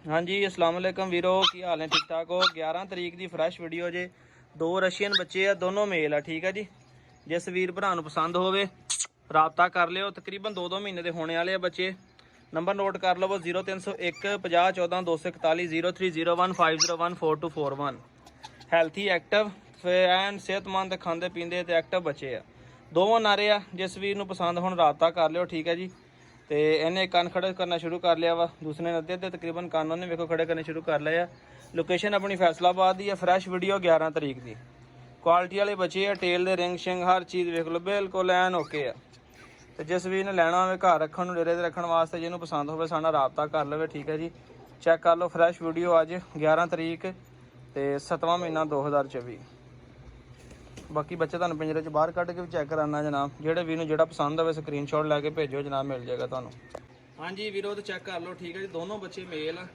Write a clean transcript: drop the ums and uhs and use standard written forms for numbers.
हाँ जी अस्सलाम वालेकुम वीरो की हाल है, ठीक ठाक हो। 11 तरीक की फ्रैश वीडियो जे। दो रशियन बच्चे आ, दोनों मेल आ, ठीक है जी। जिस वीर भरा नूं पसंद होवे राबता कर लियो। तकरीबन 2 महीने के होने वाले बच्चे। नंबर नोट कर लवो 0301 50 14 241 0301501421। हैल्थी एक्टिव एंड सेहतमंद, खांदे पींदे ते एक्टिव बच्चे आ। दोवों नारे आ। जिस वीर नूं पसंद हुण राबता कर लियो, ठीक है जी। तो इन्हें कान खड़े करना शुरू कर लिया वा। दूसरे ने अद्धे तकरीबन कान उन्हें वेखो खड़े करने शुरू कर लिया। लोकेशन अपनी फैसलाबाद की है। फ्रैश वीडियो 11 तरीक की। क्वालिटी वाले बच्चे है। टेल दे रिंग शिंग हर चीज़ वेख लो बिल्कुल एन ओके है। तो जिस भी ने लैना हो घर रखने डेरे रखने वास्ते जिन्होंने पसंद हो साढ़ा राबता कर लो, ठीक है जी। चैक कर लो फ्रैश वीडियो अज 11 तरीक तो 7वां महीना 2024। बाकी बच्चे तुहानूं पिंजरे च बाहर कढ़ के भी चैक कराना जनाब। जेह्ड़े वीर नूं जेह्ड़ा पसंद आवे स्क्रीन शॉट लैके भेजो जनाब, मिल जाएगा तुहानूं। हाँ जी वीरो तो चैक कर लो, ठीक है जी। दोनों बच्चे मेल आ।